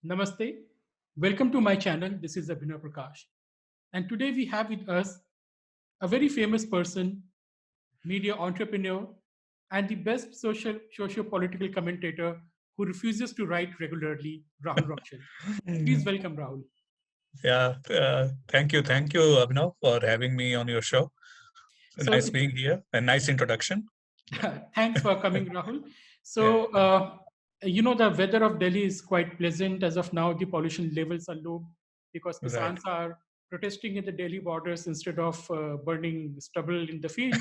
Namaste. Welcome to my channel. This is Abhinav Prakash. And today we have with us a very famous person, media entrepreneur, and the best socio-political commentator who refuses to write regularly, Rahul Roushan. Please welcome Rahul. Yeah, thank you, Abhinav, for having me on your show. So, Nice being here. A nice introduction. thanks for coming, Rahul. Yeah, So, the weather of Delhi is quite pleasant. As of now, the pollution levels are low because right. Kisans are protesting in the Delhi borders instead of burning stubble in the fields.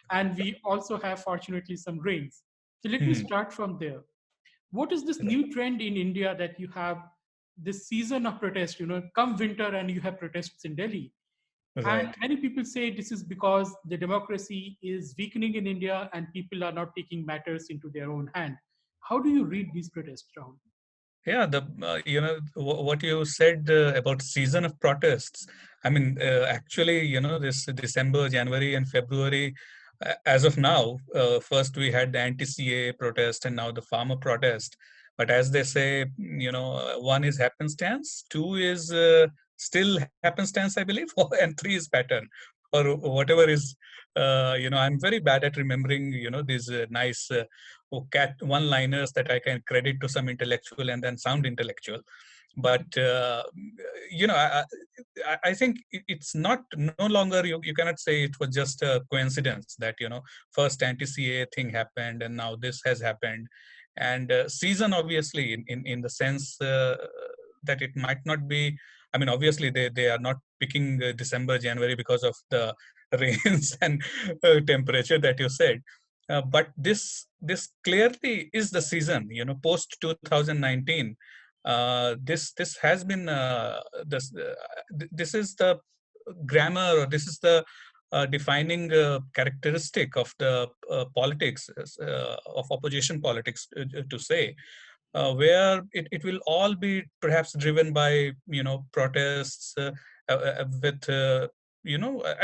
And we also have, fortunately, some rains. So, let me Hmm, start from there. What is this new trend in India that you have this season of protest? Come winter and you have protests in Delhi. And right. many people say this is because the democracy is weakening in India and people are not taking matters into their own hand. How do you read these protests, Rahul? Yeah, what you said about season of protests. I mean, actually, this December, January, and February. As of now, first we had the anti-CA protest, and now the farmer protest. But as they say, one is happenstance, two is still happenstance, I believe, and three is pattern, or whatever is. I'm very bad at remembering, these nice cat one-liners that I can credit to some intellectual and then sound intellectual. But I think it's not no longer you cannot say it was just a coincidence that first anti-CA thing happened and now this has happened, and season obviously in the sense that it might not be. I mean, obviously they are not picking December, January because of the rains and temperature that you said, but this clearly is the season, post 2019. This has been this is the grammar, or this is the defining characteristic of the politics, of opposition politics, to say, where it will all be perhaps driven by protests, with I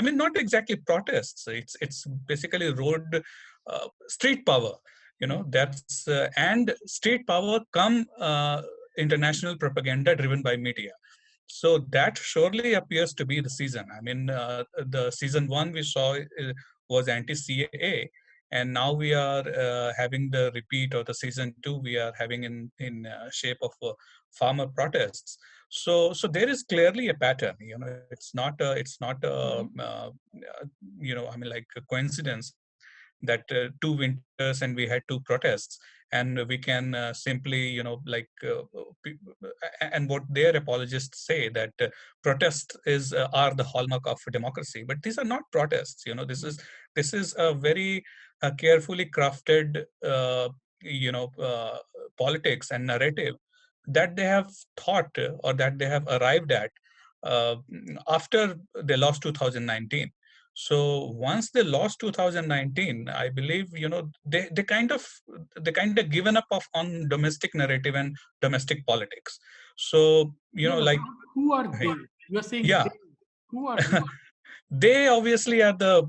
mean, not exactly protests. It's basically road, street power. That's and street power come international propaganda driven by media. So that surely appears to be the season. I mean, the season one we saw was anti-CAA, and now we are having the repeat of the season two. We are having in shape of farmer protests. So there is clearly a pattern. Mhm. I mean, like a coincidence that two winters and we had two protests, and we can simply, and what their apologists say, that protests is are the hallmark of democracy, but these are not protests. This is a very carefully crafted politics and narrative that they have thought, or that they have arrived at uh, after they lost 2019. So once they lost 2019, I believe, they kind of given up of on domestic narrative and domestic politics. So No, no. like, Who are they? You are saying yeah. they. Who are they? They obviously are the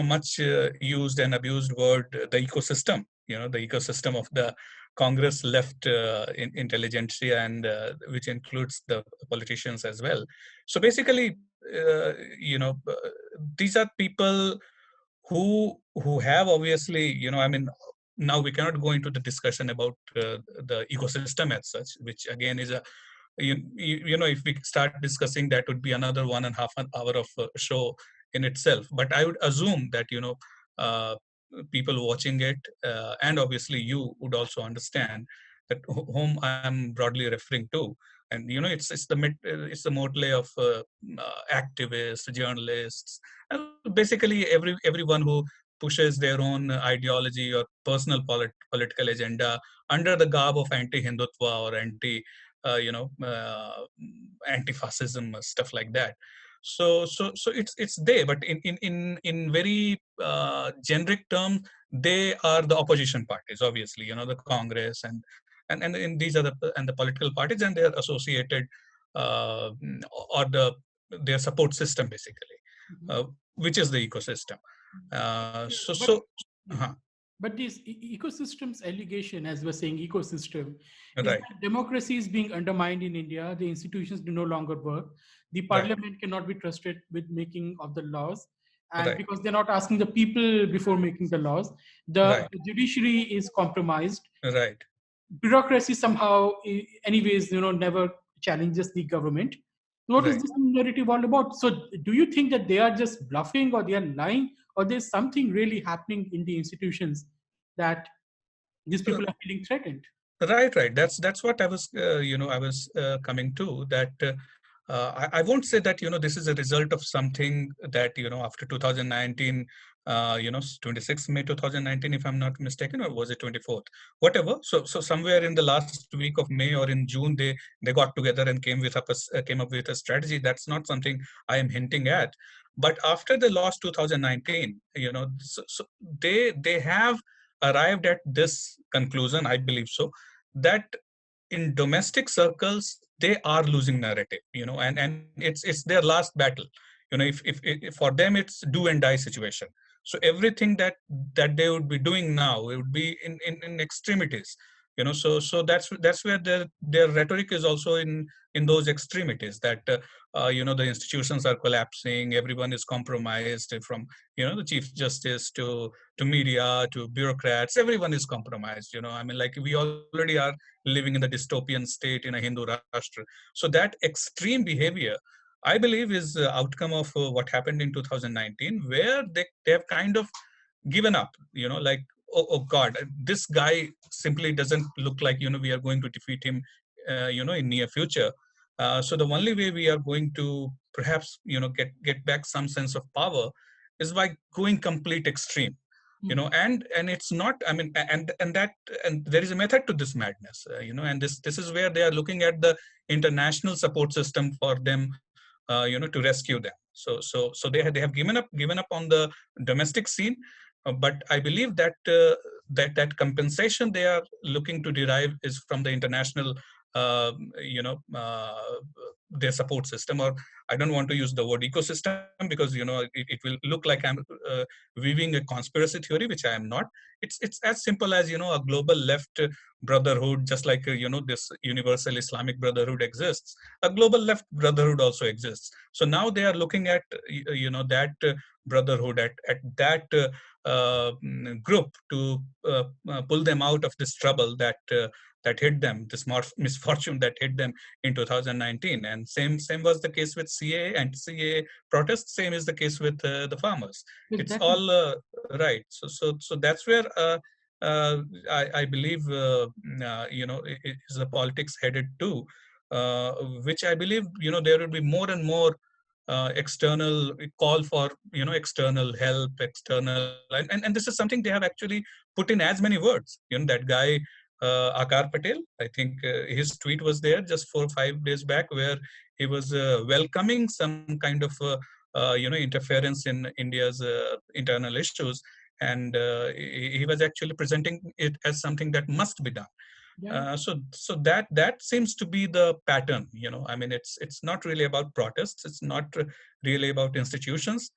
much used and abused word, the ecosystem. The ecosystem of the Congress left intelligentsia, and which includes the politicians as well. So basically, uh, you know, uh, these are people who have obviously, I mean, now we cannot go into the discussion about the ecosystem as such, which again is a if we start discussing, that would be another 1.5 an hour of show in itself. But I would assume that uh, people watching it, and obviously you would also understand that whom I am broadly referring to. And it's the motley of activists, journalists, basically everyone who pushes their own ideology or personal political agenda under the garb of anti-Hindutva or anti-fascism, stuff like that. So it's they, but in very generic terms, they are the opposition parties, obviously, the Congress, and these are the political parties and their associated, uh, or their support system, basically, Mhm. uh, which is the ecosystem. Yeah, So but uh-huh. But this ecosystem's allegation, as we're saying, ecosystem, is Right, that democracy is being undermined in India. The institutions do no longer work. The right, parliament cannot be trusted with making of the laws, and right, because they're not asking the people before making the laws, right, the judiciary is compromised. right. Bureaucracy somehow, anyways, never challenges the government. What is Right. this narrative all about? So, do you think that they are just bluffing, or they are lying, or there's something really happening in the institutions that these So people are feeling threatened? right, right. That's what I was, I was coming to that. I won't say that this is a result of something that after 2019, 26 May 2019, if I'm not mistaken, or was it 24th, whatever. So somewhere in the last week of May or in June, they got together and came up with a strategy. That's not something I am hinting at. But after the lost 2019, so they have arrived at this conclusion, I believe so, that in domestic circles they are losing narrative, and it's their last battle. If for them it's do and die situation. So everything that they would be doing now, it would be in extremities. So that's where their rhetoric is also in those extremities, that the institutions are collapsing, everyone is compromised, from the chief justice to media to bureaucrats, everyone is compromised. I mean, like, we already are living in the dystopian state in a Hindu Rashtra. So that extreme behavior, I believe, is outcome of what happened in 2019, where they have kind of given up. Like, oh God, this guy simply doesn't look like we are going to defeat him, in near future. So the only way we are going to perhaps get back some sense of power is by going complete extreme. And it's not, I mean, and there is a method to this madness. And this is where they are looking at the international support system for them, to rescue them. So they have given up on the domestic scene. But I believe that that compensation they are looking to derive is from the international, uh, you know uh, their support system. Or I don't want to use the word ecosystem, because it will look like I'm uh, weaving a conspiracy theory, which I am not. It's as simple as a global left brotherhood. Just like this universal Islamic brotherhood exists, a global left brotherhood also exists. So now they are looking at that brotherhood, at that group, to pull them out of this trouble that hit them, this misfortune that hit them in 2019. And same was the case with CA and CA protests. Same is the case with the farmers. Yes, It's definitely. all right. So that's where I believe is the politics headed to, uh, which I believe there will be more and more external call for external help, external, and this is something they have actually put in as many words. That guy, Akar Patel, I think his tweet was there just 4 or 5 days back, where he was welcoming some kind of interference in India's internal issues. And he was actually presenting it as something that must be done. Yeah, So that seems to be the pattern. I mean, it's not really about protests. It's not really about institutions.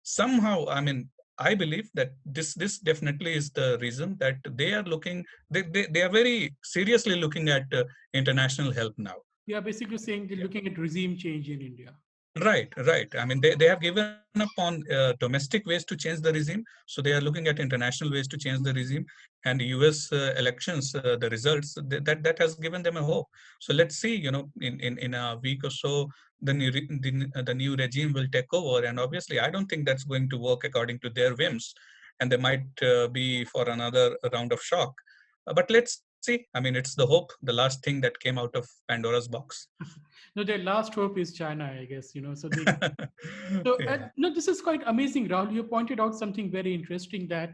Somehow, I mean, I believe that this definitely is the reason that they are looking. They are very seriously looking at international help now. we are basically saying they're looking at regime change in India. Right, right. I mean, they have given up on domestic ways to change the regime. So they are looking at international ways to change the regime. And US elections, the results, that has given them a hope. So let's see, in a week or so, the new regime will take over. And obviously, I don't think that's going to work according to their whims. And they might be for another round of shock. But let's see. I mean, it's the hope, the last thing that came out of Pandora's box. No, their last hope is China, I guess. So they. So Yeah, no, this is quite amazing, Rahul. You pointed out something very interesting, that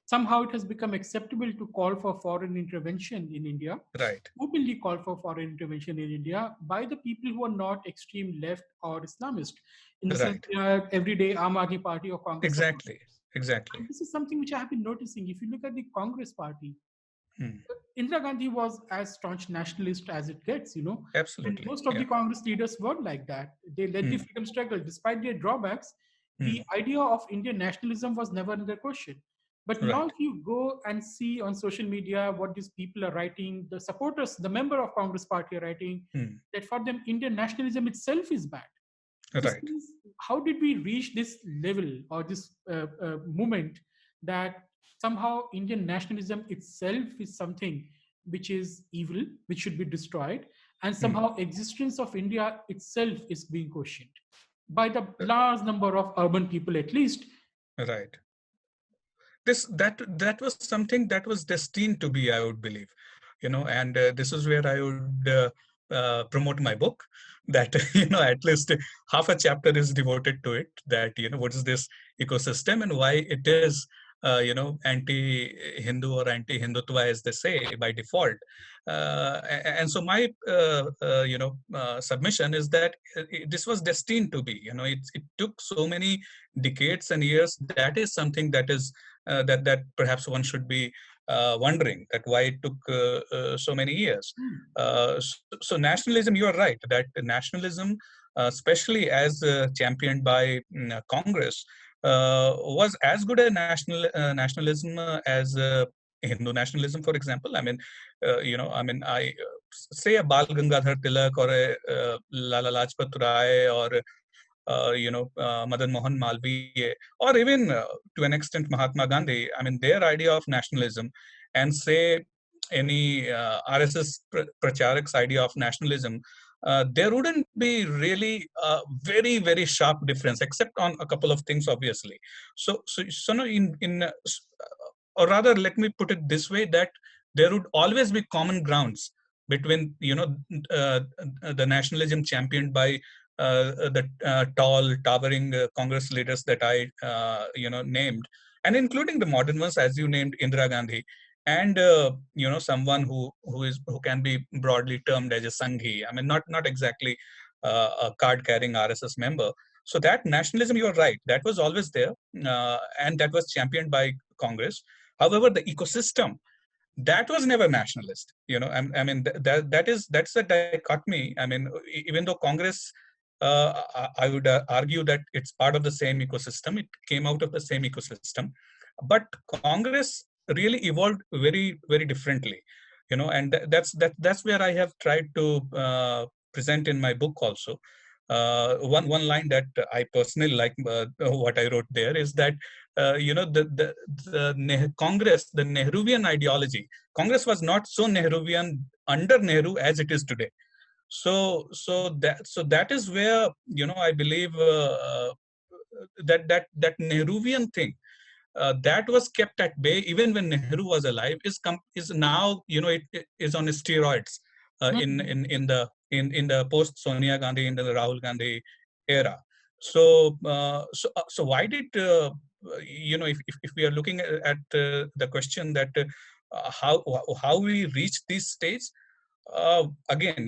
somehow it has become acceptable to call for foreign intervention in India, right. openly call for foreign intervention in India by the people who are not extreme left or Islamist, in the sense Right. they are everyday Aam Aadmi Party or Congress Exactly. supporters. Exactly. And this is something which I have been noticing. If you look at the Congress Party, Hmm. Indira Gandhi was as staunch nationalist as it gets, and Absolutely. most of the Yeah. Congress leaders were like that. They led the Hmm. freedom struggle. Despite their drawbacks, the Hmm. idea of Indian nationalism was never under question. But now, Right. if you go and see on social media what these people are writing, the supporters, the member of Congress party are writing, Hmm. that for them, Indian nationalism itself is bad. This Right. means, how did we reach this level or this moment that somehow Indian nationalism itself is something which is evil, which should be destroyed, and Hmm. somehow existence of India itself is being questioned by the large number of urban people, at least. Right. That was something that was destined to be, I would believe, and this is where I would promote my book, that at least half a chapter is devoted to it, that what is this ecosystem and why it is anti Hindu or anti Hindutva, as they say, by default. And so my submission is that this was destined to be. It took so many decades and years. That is something that is that perhaps one should be wondering, that why it took so many years. Hmm. So nationalism, you are right that nationalism, especially as championed by Congress, was as good a nationalism as Hindu nationalism, for example. I mean, I say a Bal Gangadhar Tilak or a Lala Lajpat Rai or Madan Mohan Malviya, or even to an extent Mahatma Gandhi. I mean, their idea of nationalism, and say any RSS Pracharak's idea of nationalism, there wouldn't be really a very very sharp difference, except on a couple of things, obviously. So no, or rather, let me put it this way: that there would always be common grounds between uh, the nationalism championed by the tall, towering Congress leaders that I named, and including the modern ones, as you named Indira Gandhi, and someone who can be broadly termed as a Sanghi. I mean, not exactly a card-carrying RSS member. So that nationalism, you are right, that was always there, and that was championed by Congress. However, the ecosystem, that was never nationalist. I mean, that's a dichotomy. I mean, even though Congress, I would argue that it's part of the same ecosystem, it came out of the same ecosystem, but Congress really evolved very very differently. And that's where I have tried to present in my book also. One line that I personally like, what I wrote there, is that Congress, the Nehruvian ideology, Congress was not so Nehruvian under Nehru as it is today. So that is where I believe that Nehruvian thing, that was kept at bay even when Nehru was alive, is now it is on steroids Hmm. in the post Sonia Gandhi, in the Rahul Gandhi era. So why did if we are looking at the question that how we reach this stage, again,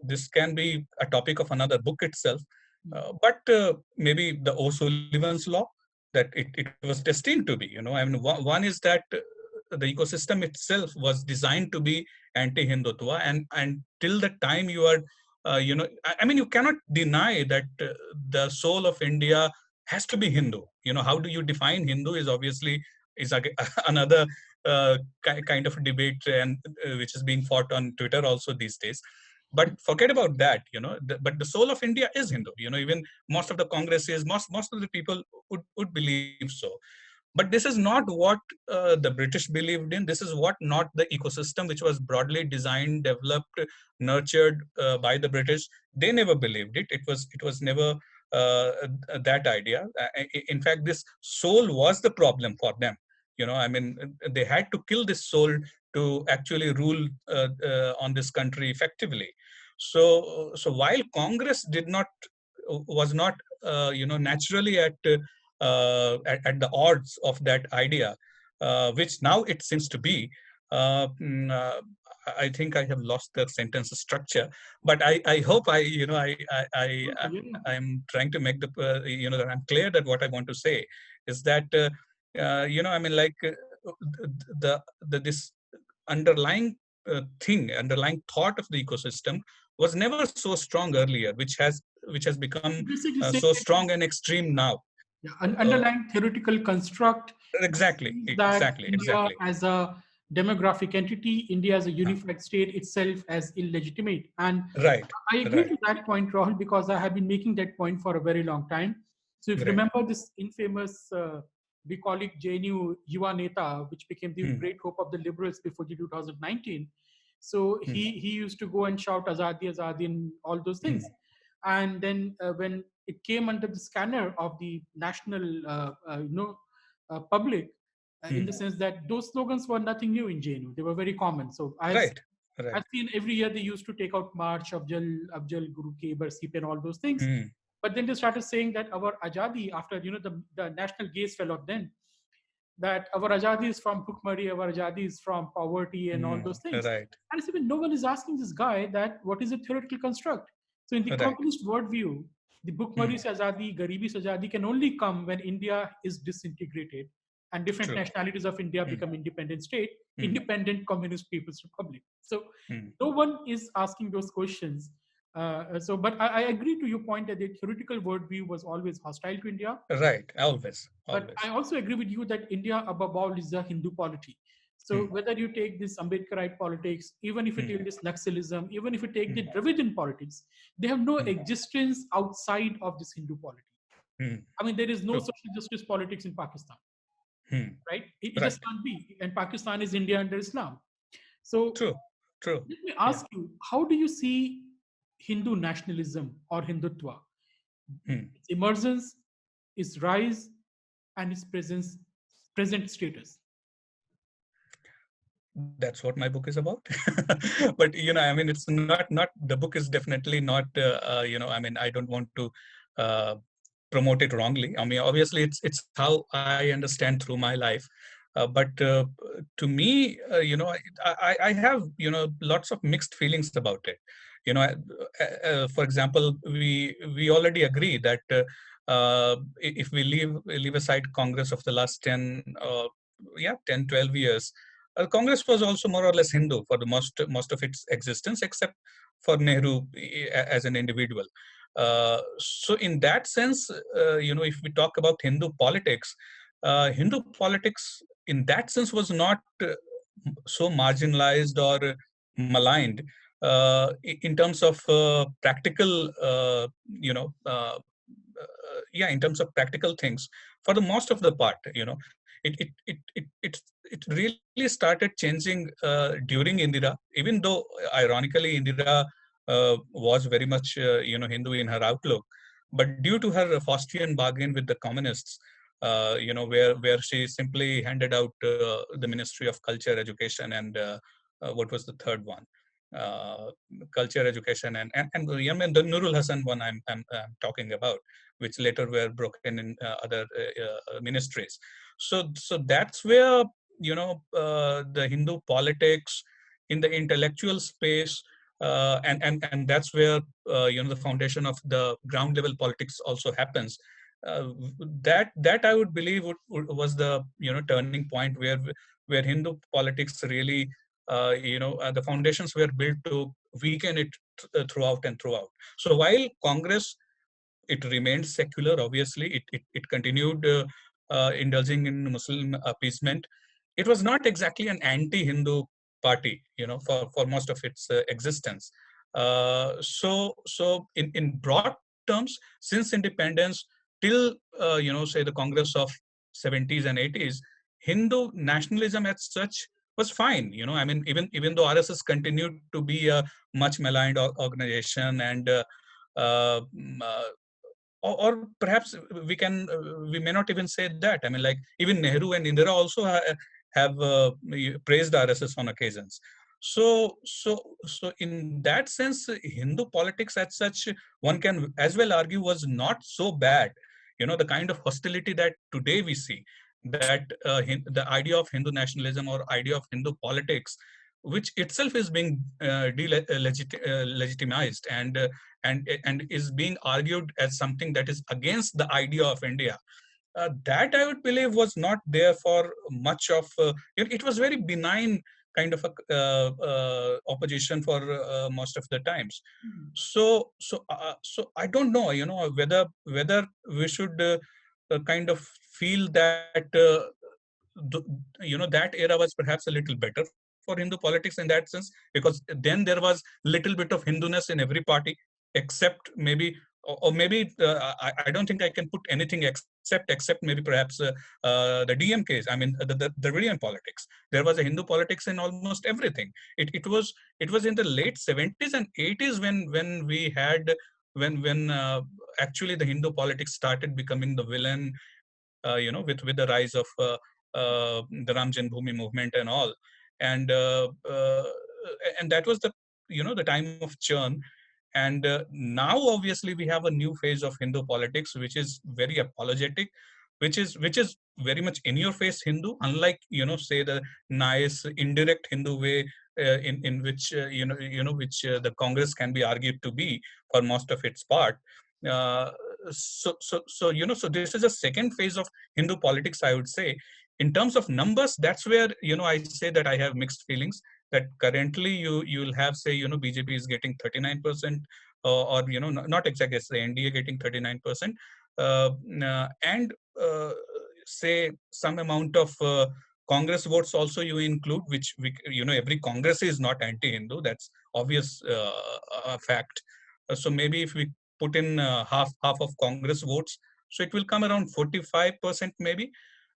this can be a topic of another book itself. But maybe the O'Sullivan's law, that it was destined to be. I mean, one is that the ecosystem itself was designed to be anti-Hindutva, and till the time you are, I mean, you cannot deny that the soul of India has to be Hindu. How do you define Hindu is obviously is another kind of debate, and which is being fought on Twitter also these days. But forget about that. But the soul of India is Hindu. Even most of the congresses, most of the people would believe so. But this is not what the British believed in. This is what not the ecosystem which was broadly designed, developed, nurtured by the British. They never believed it. It was never uh, that idea. In fact, this soul was the problem for them. I mean, they had to kill this soul to actually rule on this country effectively. So while Congress did not was not naturally at the odds of that idea, which now it seems to be. Uh, mm, uh, I think I have lost the sentence structure, but I hope I'm trying to make that I'm clear that what I want to say is that I mean, like this underlying underlying thought of the ecosystem was never so strong earlier, which has become Basically, saying so that strong and extreme now. Yeah, Uh, underlying theoretical construct exactly, sees that exactly, India exactly. as a demographic entity, India as a unified state itself as illegitimate. And Right, I agree right, to that point, Rahul, because I have been making that point for a very long time. So if you right. remember this infamous, we call it JNU Yuva Neta, which became the Hmm, great hope of the liberals before the 2019. So hmm, he used to go and shout Azadi, Azadi, and all those things. hmm, And then when it came under the scanner of the national, public, in hmm. the sense that those slogans were nothing new in JNU. They were very common. So Right, right. I've seen every year they used to take out March, Abjal, Guru Ke, Barsip, and all those things. Hmm, But then they started saying that our Ajadi, after the national gaze fell off then, that our Ajadi is from Bhukmari, our Ajadi is from poverty and all hmm. those things. Right, And it's even no one is asking this guy that what is a theoretical construct. So in the right. communist worldview, the Hmm. Bhukmari se Azadi, Garibi se Azadi can only come when India is disintegrated and different True. nationalities of India Hmm, become independent state, hmm, independent communist people's republic. So hmm. no one is asking those questions. But I agree to your point that the theoretical worldview was always hostile to India. Right. Always, But I always. also agree with you that India, above all, is a Hindu polity. So Hmm, whether you take this Ambedkarite politics, even if you hmm, take this Naxalism, even if you take the hmm, Dravidian politics, they have no hmm, existence outside of this Hindu polity. hmm. I mean, there is no True. social justice politics in Pakistan, Hmm. right? It Right. just can't be. And Pakistan is India under Islam. So True. True. let me Yeah. ask you, how do you see Hindu nationalism or Hindutva? Hmm. Its emergence, its rise, and its present status. That's what my book is about. But I mean, it's not the book is definitely not I mean, I don't want to uh, promote it wrongly. I mean, obviously it's how I understand through my life. But to me, I have lots of mixed feelings about it. For example, we already agree that if we leave aside Congress of the last 10 12 years, Congress was also more or less Hindu for the most of its existence, except for Nehru as an individual. So in that sense, if we talk about Hindu politics in that sense was not so marginalized or maligned in terms of practical, yeah, in terms of practical things. For the most of the part, it really started changing during Indira, even though ironically Indira was very much Hindu in her outlook, but due to her Faustian bargain with the communists, where she simply handed out the Ministry of Culture, Education, and what was the third one? Uh, Culture, Education, and the Nurul Hasan one I'm talking about, which later were broken in other ministries. So that's where the Hindu politics in the intellectual space, and that's where the foundation of the ground level politics also happens. uh, that I would believe was the turning point where Hindu politics really the foundations were built to weaken it throughout and throughout. So while Congress, it remained secular, obviously it continued indulging in Muslim appeasement. It was not exactly an anti-Hindu party, for most of its existence. So in broad terms, since independence till say the Congress of 70s and 80s, Hindu nationalism as such was fine. I mean, even though RSS continued to be a much maligned organization, and or perhaps we may not even say that. I mean, like even Nehru and Indira also have praised RSS on occasions. So in that sense, Hindu politics as such, one can as well argue, was not so bad. The kind of hostility that today we see, that the idea of Hindu nationalism or idea of Hindu politics, which itself is being legitimized, and is being argued as something that is against the idea of India. That I would believe was not there for much of. It was very benign kind of a opposition for most of the times. So I don't know, whether we should kind of feel that that era was perhaps a little better for Hindu politics in that sense, because then there was little bit of Hinduness in every party, except maybe, or maybe I don't think I can put anything except maybe perhaps the DMKs. I mean, the Dravidian politics. There was a Hindu politics in almost everything. It was in the late 70s and 80s when we had when actually the Hindu politics started becoming the villain, with the rise of the Ram Janmabhoomi movement and all, and and that was the time of churn. And now obviously we have a new phase of Hindu politics, which is very apologetic, which is very much in your face Hindu, unlike say the nice indirect Hindu way, in which which the Congress can be argued to be for most of its part. uh, so this is a second phase of Hindu politics, I would say. In terms of numbers, that's where I say that I have mixed feelings. That currently you'll have, say, BJP is getting 39%, or not exactly, say NDA getting 39%, and say some amount of Congress votes also you include, which every Congress is not anti-Hindu. That's obvious, fact. So maybe if we put in half of Congress votes, so it will come around 45% maybe.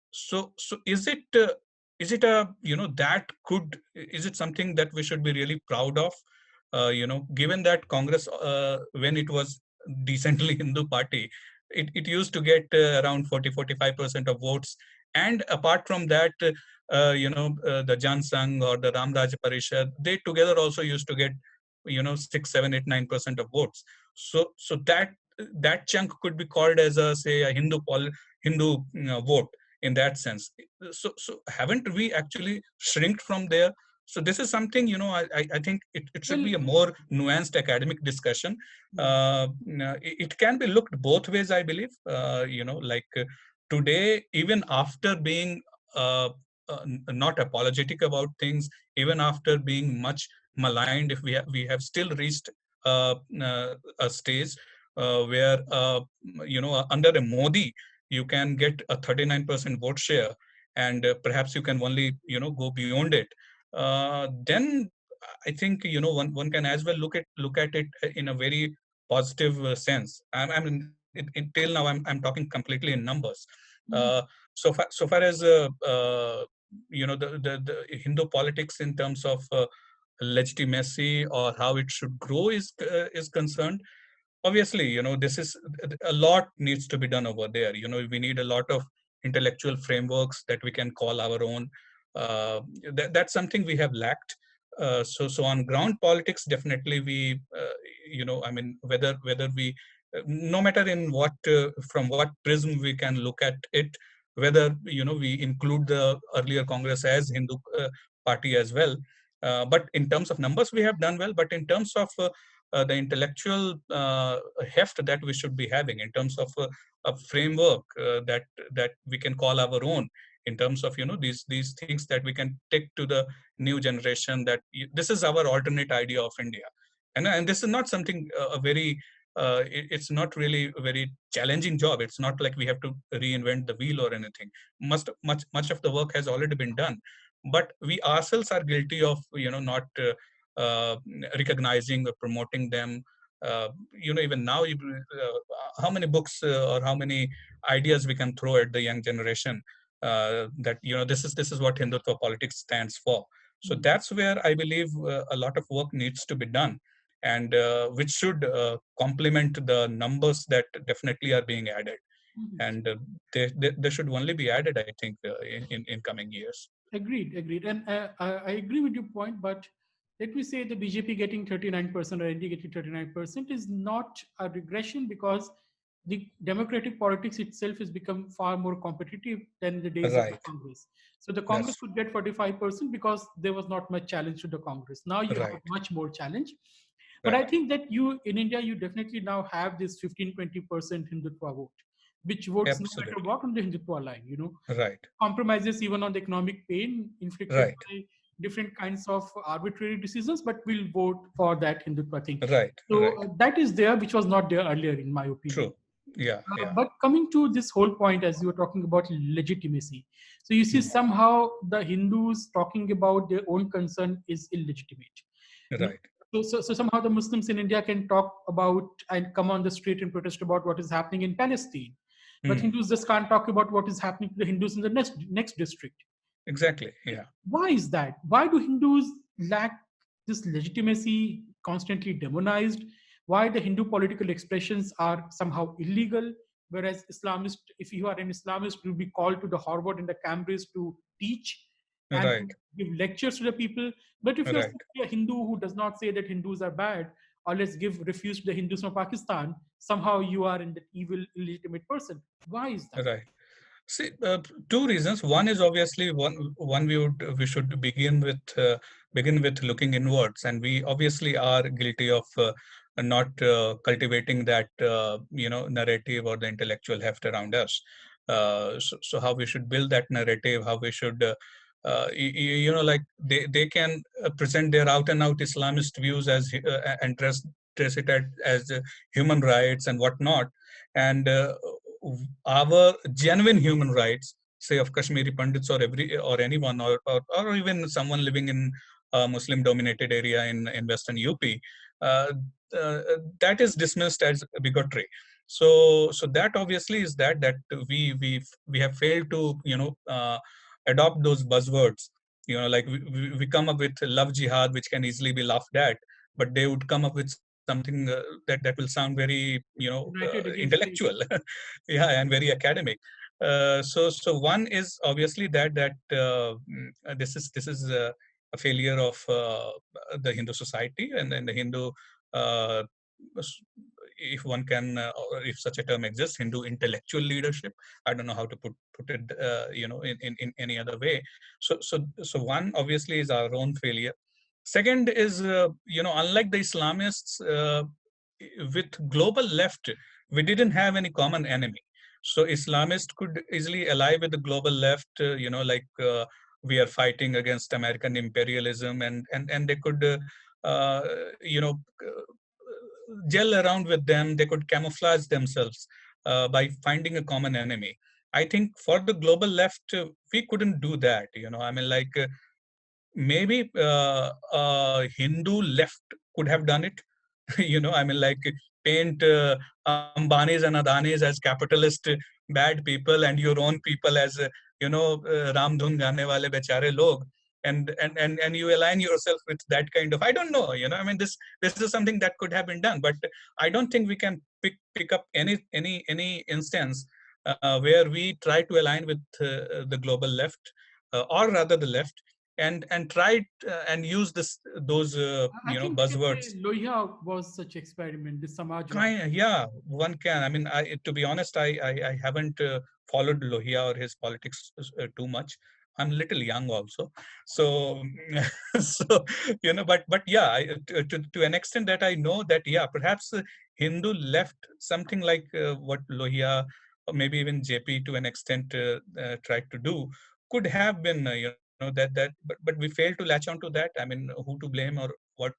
So is it a that could is it something that we should be really proud of, given that Congress, when it was decently Hindu party, it used to get around 40-45% of votes. And apart from that, the Jan Sangh or the Ram Raj Parishad, they together also used to get 6, 7, 8, 9% of votes. So that chunk could be called as a, say, a Hindu vote in that sense. So haven't we actually shrinked from there? So this is something, I think it should Well, be a more nuanced academic discussion. mm, It can be looked both ways, I believe. Like today, even after being not apologetic about things, even after being much maligned, if we have still reached a stage where under a Modi you can get a 39% vote share, and perhaps you can only go beyond it. Then I think one can as well look at it in a very positive sense. Till now I'm talking completely in numbers. uh, mm, so far as the Hindu politics in terms of legitimacy or how it should grow is concerned. Obviously, this is a lot needs to be done over there. We need a lot of intellectual frameworks that we can call our own. That's something we have lacked. So on ground politics, definitely we I mean, whether we no matter in what from what prism we can look at it, whether we include the earlier Congress as Hindu party as well. But in terms of numbers we have done well, but in terms of the intellectual heft that we should be having, in terms of a framework that we can call our own, in terms of these things that we can take to the new generation, that this is our alternate idea of India. And this is not something a very it's not really a very challenging job. It's not like we have to reinvent the wheel or anything. Much of the work has already been done, but we ourselves are guilty of not recognizing or promoting them. Even now, how many books or how many ideas we can throw at the young generation, that this is what Hindutva politics stands for. So mm, that's where I believe a lot of work needs to be done, and which should complement the numbers that definitely are being added, mm. and they should only be added, I think, in coming years. Agreed, agreed. And I agree with your point, but let me say the BJP getting 39% or ND getting 39% is not a regression, because the democratic politics itself has become far more competitive than the days of the Right. Congress. So the That's Congress could get 45% because there was not much challenge to the Congress. Now you have right. much more challenge. But I Right. think that you in India, you definitely now have this 15-20% Hindutva vote, which votes no matter Absolutely. what on the Hindutva line, Right. compromises even on the economic pain inflicted Right. by different kinds of arbitrary decisions, but will vote for that Hindutva thing. Right. So Right. that is there, which was not there earlier, in my opinion. True. Yeah, yeah. But coming to this whole point, as you were talking about legitimacy, so you see Mm. somehow the Hindus talking about their own concern is illegitimate. You know, Right. so somehow the Muslims in India can talk about and come on the street and protest about what is happening in Palestine, but Mm. Hindus just can't talk about what is happening to the Hindus in the next district. Exactly. Yeah. Why is that? Why do Hindus lack this legitimacy, constantly demonized? Why the Hindu political expressions are somehow illegal, whereas Islamist, if you are an Islamist, you'll be called to the Harvard and the Cambridge to teach and to Right. give lectures to the people. But if you're Right. simply a Hindu who does not say that Hindus are bad, or let's give refuse to the Hindus from Pakistan, somehow you are in that evil, illegitimate person. Why is that? Right. See, two reasons. One is obviously one we should begin with looking inwards, and we obviously are guilty of not cultivating that narrative or the intellectual heft around us. So how we should build that narrative, how we should like they can present their out and out Islamist views as and dress it as human rights and whatnot, and our genuine human rights, say of Kashmiri Pandits or anyone or even someone living in a Muslim dominated area in Western UP, uh, uh, that is dismissed as bigotry. So that obviously is that we have failed to adopt those buzzwords. Like we come up with love jihad, which can easily be laughed at, but they would come up with something that will sound very United against intellectual. hate. Yeah, and very academic. So one is obviously this is a failure of the Hindu society and the Hindu, uh, if one can, or if such a term exists, Hindu intellectual leadership. I don't know how to put it, in any other way. So one obviously is our own failure. Second is, unlike the Islamists, with global left, we didn't have any common enemy. So Islamists could easily ally with the global left, we are fighting against American imperialism, and they could, uh, you know, gel around with them. They could camouflage themselves by finding a common enemy. I think for the global left, we couldn't do that. I mean, like, maybe Hindu left could have done it. I mean, like, paint Ambanis and Adanis as capitalist bad people and your own people as Ram Dhun gaane wale bechare log, and you align yourself with that kind of, I don't know, I mean, this is something that could have been done, but I don't think we can pick up any instance where we try to align with the global left, or rather the left, and try and use those I think we can say buzzwords. Lohiya was such experiment, the Samajwad. Kind, yeah, one can. I mean, to be honest, I haven't followed Lohia or his politics too much. I'm a little young also, so so but yeah, to an extent that I know that, yeah, perhaps Hindu left something like what Lohia or maybe even JP to an extent tried to do could have been but we failed to latch on to that. I mean, who to blame what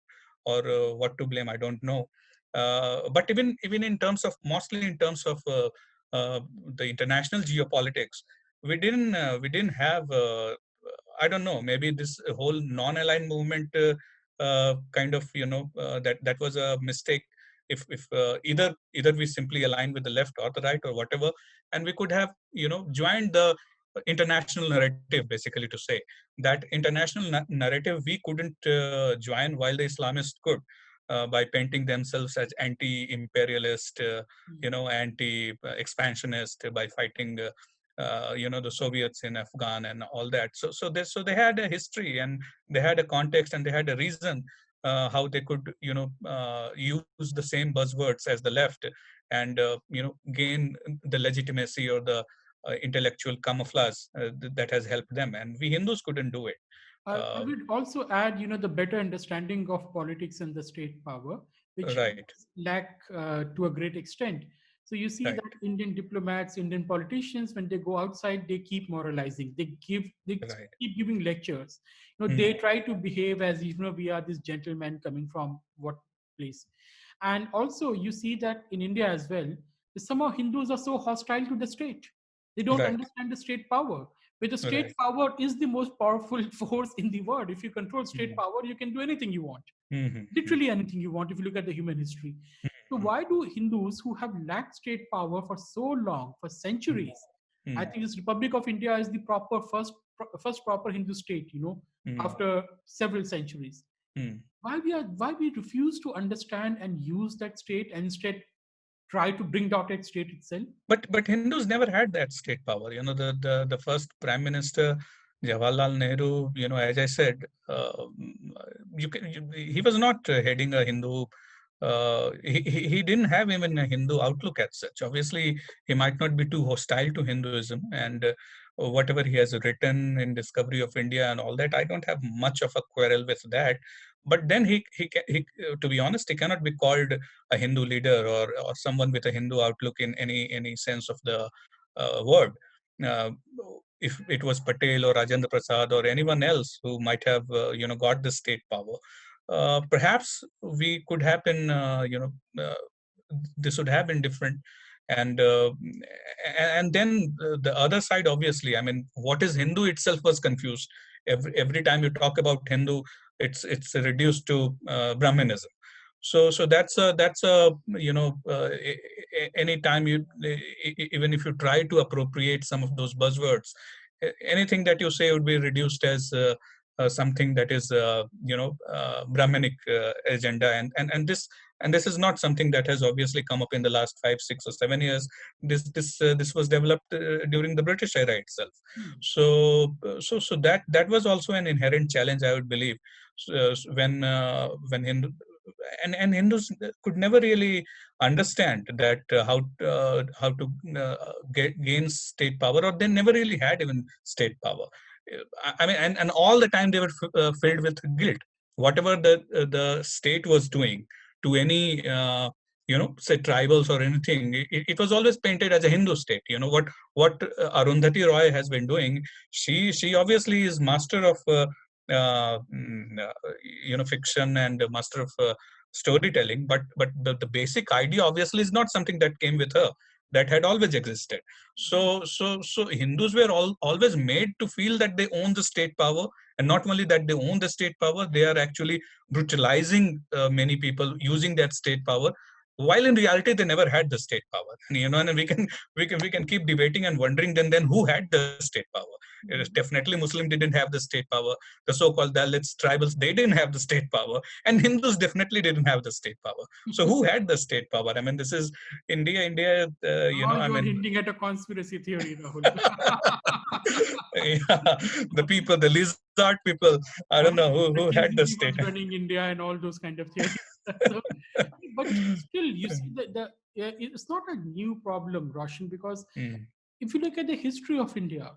or what to blame, I don't know. But even in terms of, mostly in terms of the international geopolitics, we didn't have, I don't know, maybe this whole non-aligned movement kind of, that was a mistake. If either we simply align with the left or the right or whatever, and we could have joined the international narrative, basically, to say that international narrative we couldn't join, while the Islamists could, by painting themselves as anti-imperialist, anti-expansionist, by fighting, the Soviets in Afghan and all that. So they had a history, and they had a context, and they had a reason how they could, use the same buzzwords as the left, and gain the legitimacy or the intellectual camouflage that has helped them, and we Hindus couldn't do it. I Uh, would also add, the better understanding of politics and the state power, which right, lack to a great extent. So you see right, that Indian diplomats, Indian politicians, when they go outside, they keep moralizing. They right. keep giving lectures. They Hmm. try to behave as if we are this gentleman coming from what place. And also, you see that in India as well. Somehow Hindus are so hostile to the state. They don't Right. understand the state power. But the state Right. power is the most powerful force in the world. If you control state Mm. power, you can do anything you want, Mhm. Mhm. literally anything you want if you look at the human history. So Mhm. why do Hindus who have lacked state power for so long, for Mm. centuries? I Mm. think this Republic of India is the proper first proper Hindu state, Mm. after several centuries. Mm. Why we refuse to understand and use that state and instead try to bring down that state itself? But Hindus never had that state power. The first prime minister, Jawaharlal Nehru. As I said, he was not heading a Hindu. He didn't have even a Hindu outlook as such. Obviously, he might not be too hostile to Hinduism, and whatever he has written in Discovery of India and all that, I don't have much of a quarrel with that. But then to be honest, he cannot be called a Hindu leader, or someone with a Hindu outlook in any sense of the word. Uh, if it was Patel or Rajendra Prasad or anyone else who might have got the state power, perhaps we could have been this would have been different. And uh, and then the other side, obviously, I mean, what is Hindu itself was confused. Every time you talk about Hindu, it's reduced to Brahmanism. So that's a any time even if you try to appropriate some of those buzzwords, anything that you say would be reduced as something that is Brahmanic agenda. And this is not something that has obviously come up in the last 5, 6, or 7 years. This was developed during the British era itself. Hmm. So that was also an inherent challenge, I would believe. When Hindus could never really understand that how to gain state power, or they never really had even state power. I mean, and all the time they were filled with guilt. Whatever the state was doing to any say tribals or anything, it was always painted as a Hindu state. What Arundhati Roy has been doing. She obviously is master of uh, mm, uh, fiction, and a master of storytelling. But the basic idea obviously is not something that came with her. That had always existed. So Hindus were always made to feel that they own the state power, and not only that they own the state power, they are actually brutalizing many people using that state power, while in reality they never had the state power. And we can keep debating and wondering, then who had the state power? It is Mhm. definitely Muslim didn't have the state power. The so-called Dalits, tribals, they didn't have the state power, and Hindus definitely didn't have the state power. So who had the state power? I mean, this is India. Now I you are mean, hinting at a conspiracy theory, Rahul. yeah, the people, the lizard people. I don't know who The had the state. KGB was running India and all those kind of theories. So, but still, you see that it's not a new problem, Roshan, because Mm. if you look at the history of India,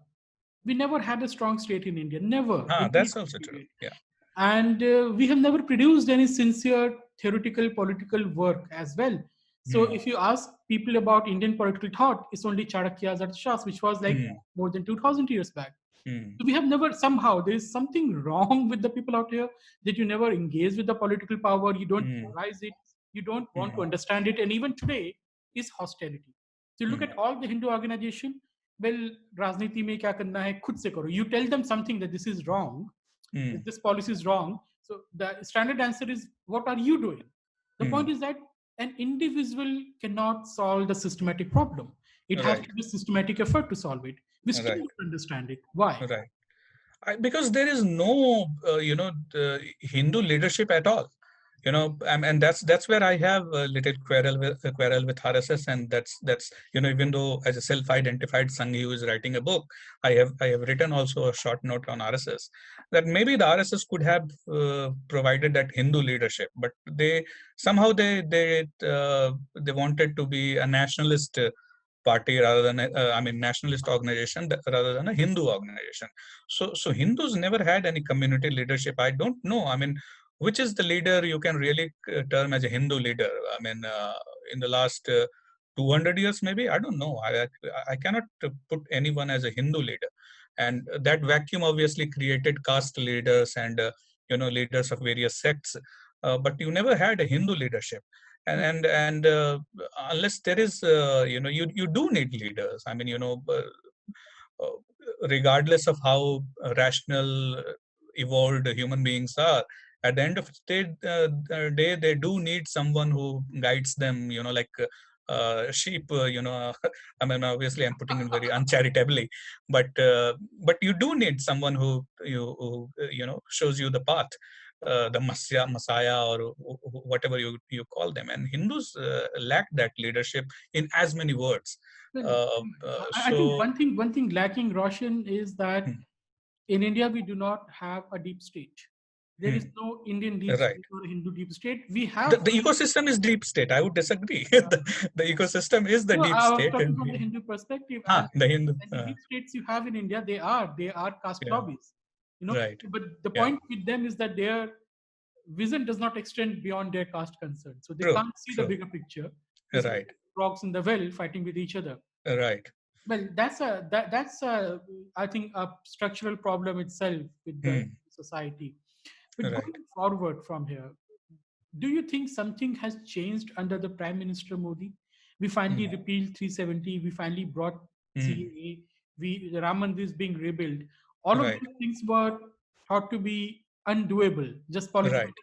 we never had a strong state in India, never in any That's time also true. period. Yeah. And we have never produced any sincere theoretical political work as well. So Mm. if you ask people about Indian political thought, it's only Charakya Arthashastra, which was like Mm. more than 2000 years back. Mm. So we have never, somehow there is something wrong with the people out here, that you never engage with the political power, you don't Mm. analyze it, you don't want to Mm. understand it, and even today is hostility. So you look Mm. at all the Hindu organization, well, Rajniti mein kya karna hai, khud se karo. You tell them something that this is wrong, Mm. this policy is wrong. So the standard answer is, what are you doing? The point Mm. is that an individual cannot solve the systematic problem. It has Right. to be systematic effort to solve it. We still Right. don't understand it. Why? Right. Because there is no Hindu leadership at all. And that's where I have a little quarrel with RSS. And that's even though as a self-identified Sanghi who is writing a book, I have written also a short note on RSS, that maybe the RSS could have provided that Hindu leadership, but they somehow they wanted to be a nationalist party rather than I mean nationalist organization rather than a Hindu organization. So Hindus never had any community leadership. I don't know. I mean, which is the leader you can really term as a Hindu leader? I mean, in the last 200 years, maybe. I don't know. I cannot put anyone as a Hindu leader, and that vacuum obviously created caste leaders and leaders of various sects. but you never had a Hindu leadership. Mhm. And unless there is, you do need leaders. I mean, uh, regardless of how rational, evolved human beings are, at the end of the day, they do need someone who guides them, like sheep, I mean, obviously I'm putting it very uncharitably, but you do need someone who shows you the path, the messiah, or whatever you call them. And Hindus lack that leadership in as many words. Well, uh, I think so one thing lacking, Roshan, is that hmm, in India we do not have a deep state. There is hmm, no Indian deep right. state or a Hindu deep state. We the, have the ecosystem is deep state. I would disagree. the ecosystem is the no. deep I was state, talking and from the Hindu perspective, the Hindu, and the deep states you have in India, they are caste yeah, lobbies. You know, right, but the yeah, point with them is that their vision does not extend beyond their caste concern. So they true, can't see the true, bigger picture. It's like right, frogs in the well fighting with each other. right, Well, that's a, I think, a structural problem itself with the hmm, society. But right, going forward from here, do you think something has changed under the Prime Minister Modi? We finally hmm, repealed 370. We finally brought hmm, CAA. The Ram Mandir is being rebuilt. All of right, these things were thought to be undoable, just political, right,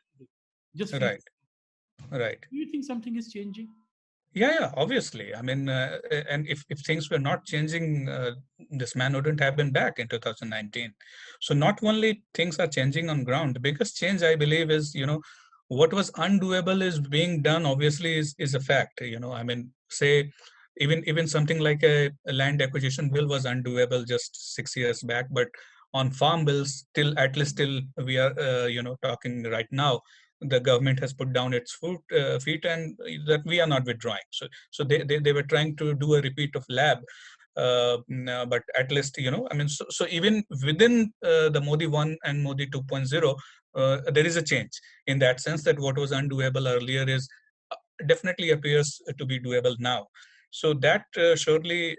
just feasible. right, right. Do you think something is changing? Yeah, obviously. I mean, and if things were not changing, this man wouldn't have been back in 2019. So not only things are changing on ground, the biggest change I believe is, what was undoable is being done. Obviously, is a fact. I mean, say even something like a land acquisition bill was undoable just 6 years back, but on farm bills, till at least till we are, talking right now, the government has put down its feet, and that we are not withdrawing. So they were trying to do a repeat of lab, but at least, I mean, so even within the Modi 1 and Modi 2.0, there is a change in that sense, that what was undoable earlier is definitely appears to be doable now. So that surely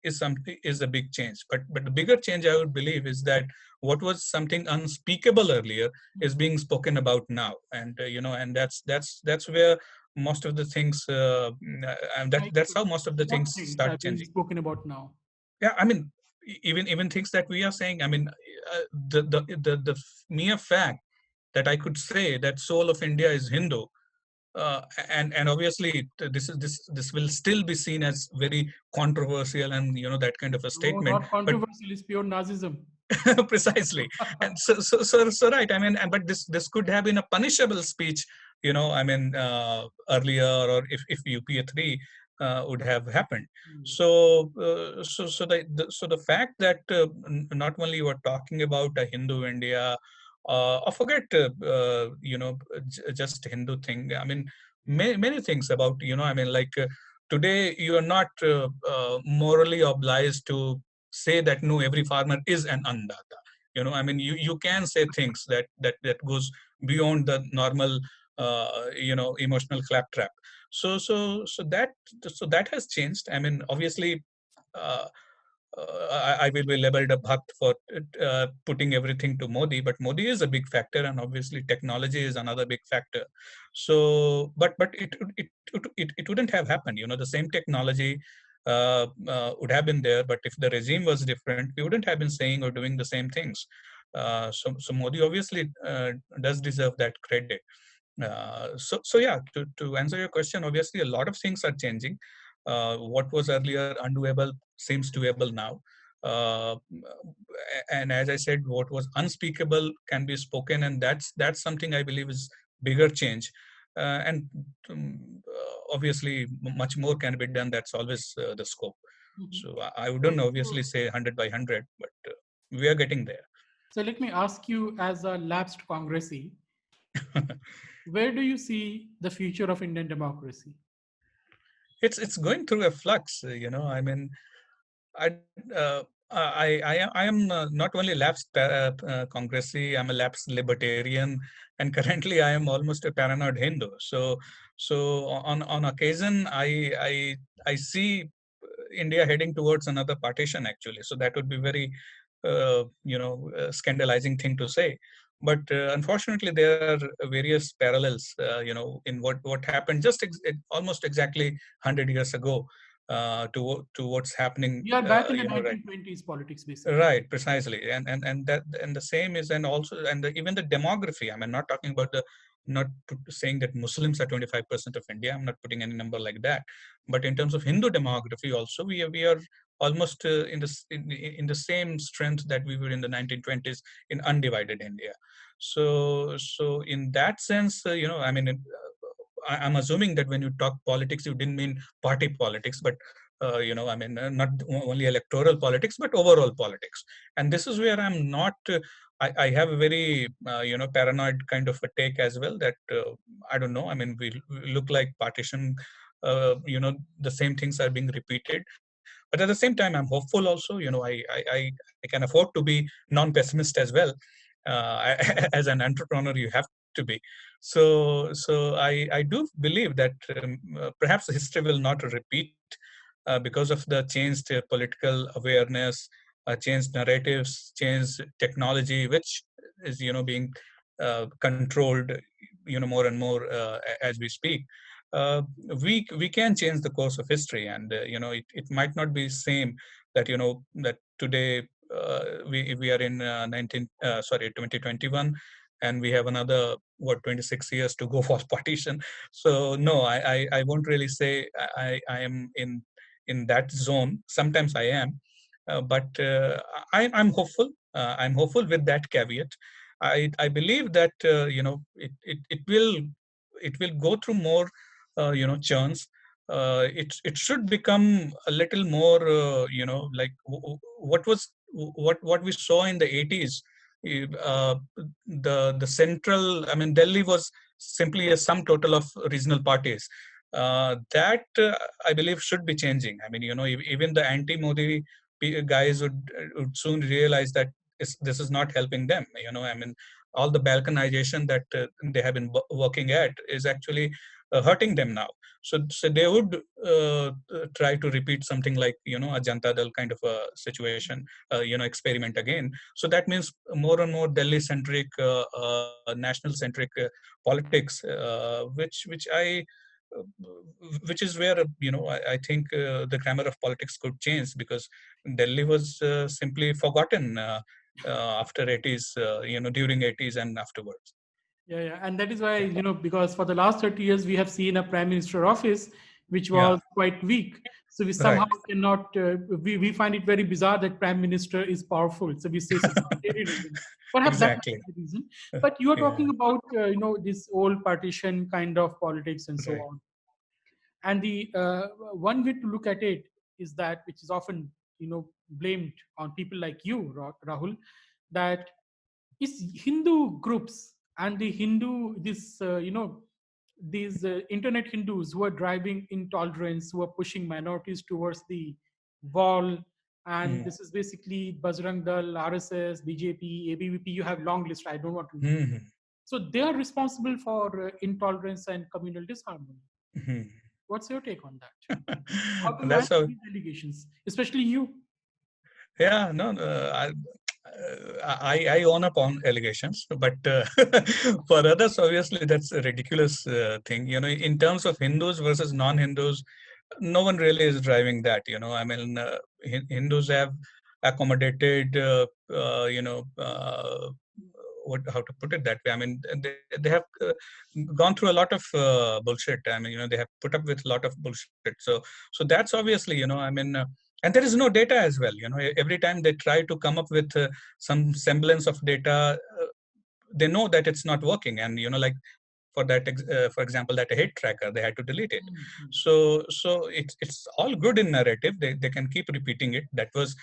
is a big change. But the bigger change, I would believe, is that what was something unspeakable earlier is being spoken about now. And that's where most of the things, and Like that's how most of the what things things start are being changing. spoken about now? Yeah, I mean, even things that we are saying. I mean, the mere fact that I could say that soul of India is Hindu, and obviously this will still be seen as very controversial, and that kind of a No, statement. not But controversial. It's pure Nazism. precisely. And so right. I mean, but this could have been a punishable speech, I mean, earlier, or if UPA 3 would have happened. Hmm. So the fact that not only you are talking about a Hindu India, or forget, just Hindu thing. I mean, many things about, I mean, like, today you are not morally obliged to say that no, every farmer is an andata. I mean, you can say things that goes beyond the normal, emotional claptrap. So that has changed. I mean, obviously, uh, I will be labeled a bhakt for putting everything to Modi, but Modi is a big factor, and obviously technology is another big factor. So, but it wouldn't have happened. The same technology would have been there, but if the regime was different, we wouldn't have been saying or doing the same things. So Modi obviously does deserve that credit. So yeah, to answer your question, obviously a lot of things are changing. What was earlier undoable seems doable now. Uh, and as I said, what was unspeakable can be spoken, and that's something I believe is bigger change. And obviously, much more can be done. That's always the scope. Mhm. So I So, wouldn't obviously so, say 100 by 100, but we are getting there. so let me ask you, as a lapsed congressee, where do you see the future of Indian democracy? It's going through a flux. I mean, I I am not only lapsed congressee. I'm a lapsed libertarian, and currently I am almost a paranoid Hindu. So on occasion, I see India heading towards another partition, actually. So that would be very scandalizing thing to say. but unfortunately there are various parallels, in what happened just almost exactly 100 years ago, to what's happening, We are back in the right. 1920s politics, basically. Right, precisely, and that, and the same is, and also, and even the demography. I mean, not talking about the, not saying that Muslims are 25% of India. I'm not putting any number like that, but in terms of Hindu demography, also we are almost in the same strength that we were in the 1920s in undivided India. So in that sense, I mean, I'm assuming that when you talk politics, you didn't mean party politics, but I mean, not only electoral politics, but overall politics. And this is where I'm not. I have a very paranoid kind of a take as well. That I don't know. I mean, we look like partition. The same things are being repeated. But at the same time, I'm hopeful also. I can afford to be non-pessimist as well. As an entrepreneur, you have to be. So I do believe that perhaps history will not repeat because of the changed political awareness, changed narratives, changed technology, which is being controlled more and more as we speak. Uh, we can change the course of history, and it might not be same that that today we are in 2021, and we have another 26 years to go for partition. So no, I won't really say I am in that zone. Sometimes I am, but I'm hopeful. I'm hopeful with that caveat. I believe that it will go through more churns. It should become a little more like what we saw in the 80s. Uh, the central, I mean, Delhi was simply a sum total of regional parties. That I believe should be changing. I mean, even the anti-Modi guys would soon realize that this is not helping them. I mean, all the balkanization that they have been working at is actually hurting them now. So they would try to repeat something like a Janta Dal kind of a situation, experiment again. So that means more and more Delhi centric, national centric politics, uh, which is where I think the grammar of politics could change, because Delhi was simply forgotten after 80s, during 80s and afterwards. Yeah, yeah, and that is why, because for the last 30 years we have seen a prime minister office which Yeah, was quite weak. So we somehow right. cannot. We find it very bizarre that prime minister is powerful. So we say authoritarianism. Perhaps that might Exactly. be the reason. But you are Yeah. talking about this old partition kind of politics and so Right. on. And the one way to look at it is that, which is often blamed on people like you, Rahul, that is Hindu groups and the Hindu this these internet Hindus who are driving intolerance, who are pushing minorities towards the wall. And Mm. this is basically Bajrang Dal, RSS, BJP, ABVP. You have long list. I don't want to name. Mhm. So they are responsible for intolerance and communal disharmony. Mhm. What's your take on that? How to That's manage how. these allegations, especially you? Yeah, no, no, I own up on allegations, but for others, obviously, that's a ridiculous thing. In terms of Hindus versus non-Hindus, no one really is driving that. I mean, Hindus have accommodated, how to put it that way. I mean, they have gone through a lot of bullshit. I mean, they have put up with a lot of bullshit. So that's obviously, I mean. And there is no data as well. Every time they try to come up with some semblance of data, they know that it's not working. And like for example, that hate tracker, they had to delete it. Mhm. So it's all good in narrative. They can keep repeating it. That's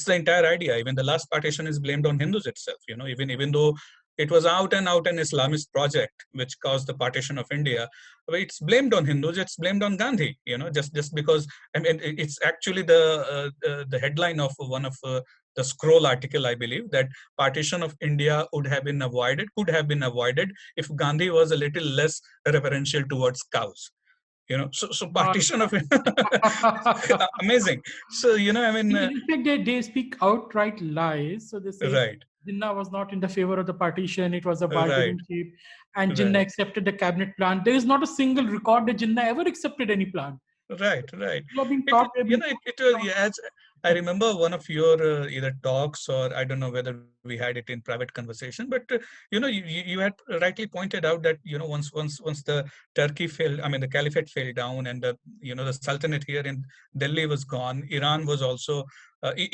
the entire idea. Even the last partition is blamed on Hindus itself. Even though it was out and out an Islamist project which caused the partition of India, but it's blamed on Hindus. It's blamed on Gandhi. Just because, I mean, it's actually the headline of one of the Scroll article, I believe, that partition of India could have been avoided if Gandhi was a little less reverential towards cows. So My partition of God. amazing. So I mean, In fact, they speak outright lies. So they say right. Jinnah was not in the favor of the partition. It was a Right, bargaining chip, and Jinnah right. accepted the cabinet plan. There is not a single record that Jinnah ever accepted any plan. Right, right. You are being It, taught, you are being it was, taught. yeah, as I remember one of your either talks, or I don't know whether we had it in private conversation, but you had rightly pointed out that once the Turkey fell, I mean the caliphate fell down, and the the sultanate here in Delhi was gone. Iran was also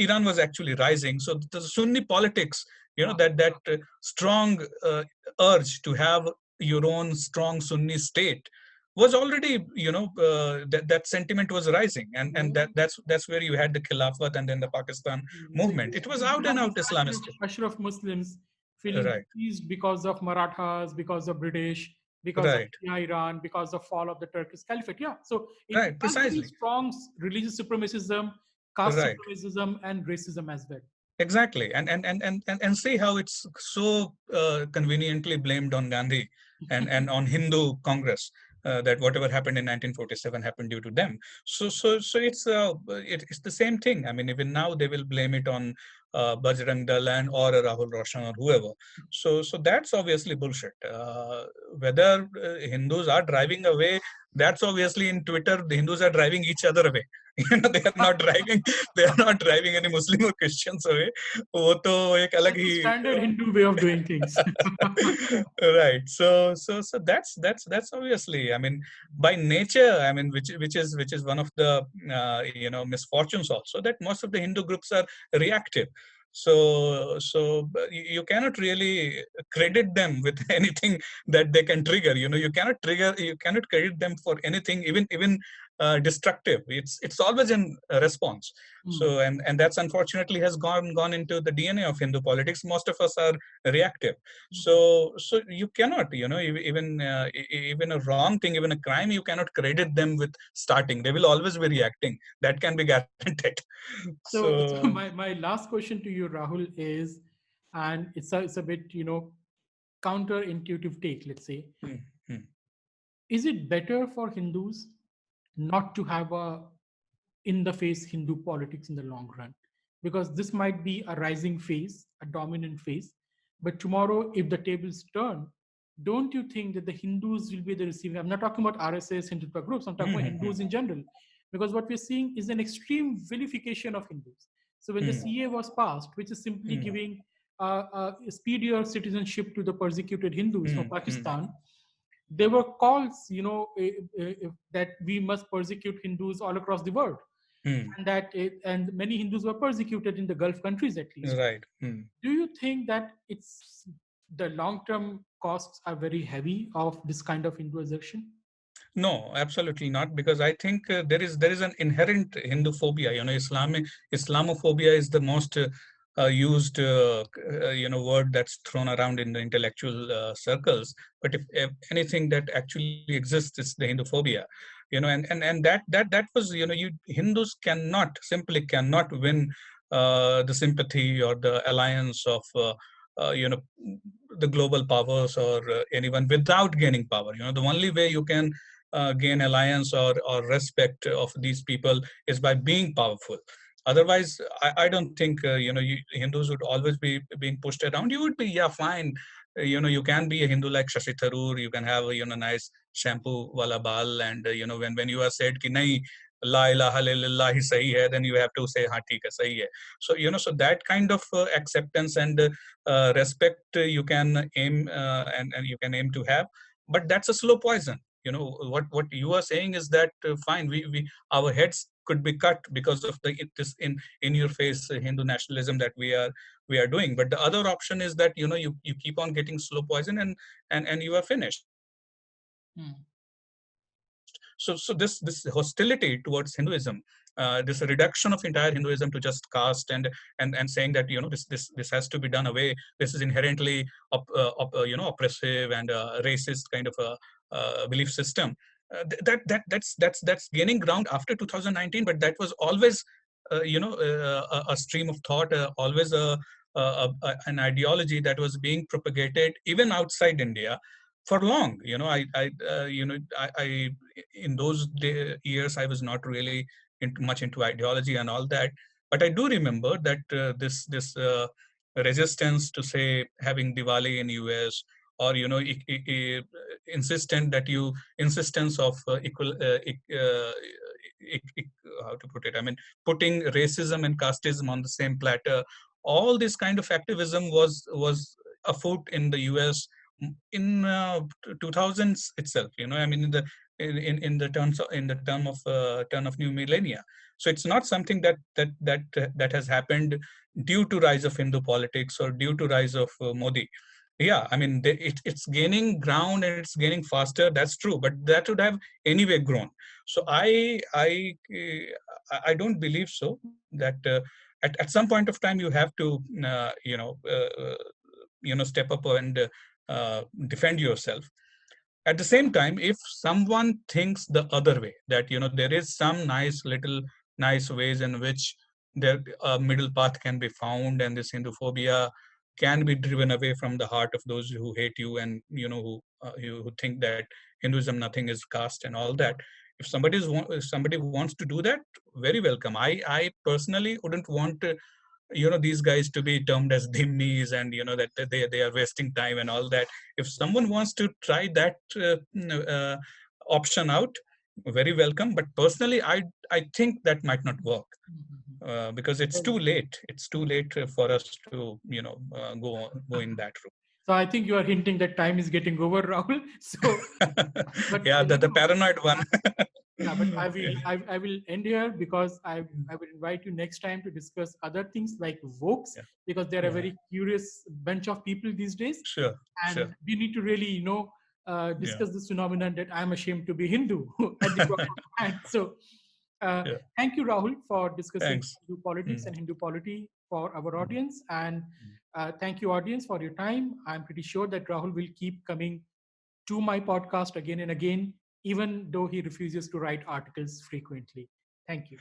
Iran was actually rising. So the Sunni politics, Yeah. that strong urge to have your own strong Sunni state was already that sentiment was rising, and that's where you had the Khilafat and then the Pakistan So movement. It was you out and have out this Islamist. usher of Muslims feeling Right, appeased because of Marathas, because of British, because of right, Shia Iran, because of fall of the Turkish Caliphate. Yeah. So it right, has very precisely. strong religious supremacism, caste Right. supremacism, and racism as well. Exactly, and see how it's so conveniently blamed on Gandhi and on Hindu Congress, that whatever happened in 1947 happened due to them. So it's the same thing. I mean, even now they will blame it on Bajrang Dal and or Rahul Roshan or whoever. So that's obviously bullshit. Whether Hindus are driving away, that's obviously in Twitter. The Hindus are driving each other away. They are not driving. They are not driving any Muslim or Christians away. वो तो एक अलग That's a he standard Hindu way of doing things. right. So that's obviously, I mean, by nature, I mean, which is one of the misfortunes also, that most of the Hindu groups are reactive. So you cannot really credit them with anything that they can trigger. You cannot credit them for anything, even destructive. It's always in response. Hmm. So and that's unfortunately has gone into the DNA of Hindu politics. Most of us are reactive. So you cannot, even a wrong thing, even a crime, you cannot credit them with starting. They will always be reacting. That can be guaranteed. So So my last question to you, Rahul, is, and it's a bit, counterintuitive take, let's say, hmm, hmm, is it better for Hindus not to have a in the face Hindu politics in the long run? Because this might be a rising phase, a dominant phase. But tomorrow, if the tables turn, don't you think that the Hindus will be the receiving? I'm not talking about RSS, Hindutva groups, I'm talking hmm, about hmm, hmm, Hindus in general. Because what we're seeing is an extreme vilification of Hindus. So when the hmm, CA was passed, which is simply hmm, giving a speedier citizenship to the persecuted Hindus from hmm, hmm, Pakistan, there were calls, that we must persecute Hindus all across the world, hmm, and many Hindus were persecuted in the Gulf countries at least. right. Hmm. Do you think that it's the long-term costs are very heavy of this kind of Hindu assertion? No, absolutely not. Because I think there is an inherent Hindu phobia. Islamophobia is the most used word that's thrown around in the intellectual circles. But if anything that actually exists, it's the Hinduphobia. And that was, Hindus simply cannot win the sympathy or the alliance of the global powers, or anyone, without gaining power. The only way you can gain alliance or respect of these people is by being powerful. Otherwise, I don't think Hindus would always be being pushed around. You would be, yeah, fine. You can be a Hindu like Shashi Tharoor. You can have a nice shampoo wala bal, and when you are said ki nahi, la ilaha illallah hi sahi hai, then you have to say ha theek hai, sahi hai. So that kind of acceptance and respect you can aim, and you can aim to have. But that's a slow poison. What you are saying is that fine, we our heads could be cut because of this in your face Hindu nationalism that we are doing. But the other option is that you keep on getting slow poison, and you are finished. So Hmm. this hostility towards Hinduism, this reduction of entire Hinduism to just caste, and saying that this has to be done away. This is inherently oppressive and racist kind of a belief system. That's gaining ground after 2019, but that was always a stream of thought, always an ideology that was being propagated even outside India for long. I in those years I was not really much into ideology and all that, but I do remember that this resistance to say having Diwali in US, or insistent that you insistence of equal how to put it, I mean, putting racism and casteism on the same platter. All this kind of activism was afoot in the US in 2000s itself, I mean, in the terms of, in the turn of new millennia. So it's not something that has happened due to rise of Hindu politics or due to rise of Modi. Yeah, I mean, it's gaining ground and it's gaining faster. That's true, but that would have anyway grown. So I don't believe so that at some point of time you have to step up and defend yourself. At the same time, if someone thinks the other way, that there is some nice ways in which there a middle path can be found, and this Hinduphobia can be driven away from the heart of those who hate you, and who think that Hinduism nothing is caste and all that. If somebody wants to do that, very welcome. I personally wouldn't want these guys to be termed as dhimmis, and that they are wasting time and all that. If someone wants to try that option out, very welcome. But personally, I think that might not work, Mhm. because it's Well, too late. It's too late for us to go in that so I think you are hinting that time is getting over, Rahul. So, route. but Yeah, the paranoid one. yeah, but I will end here because I will invite you next time to discuss other things like Vokes, Yeah, because they're a yeah, very curious bunch of people these days, sure, sure. and we need to really Yeah. discuss this phenomenon that I'm ashamed to be Hindu at the drop of a hat. So Yeah, thank you, Rahul, for discussing thanks. Hindu politics Mm, and Hindu polity for our mm, audience, and mm. thank you, audience, for your time. I'm pretty sure that Rahul will keep coming to my podcast again and again, even though he refuses to write articles frequently. Thank you.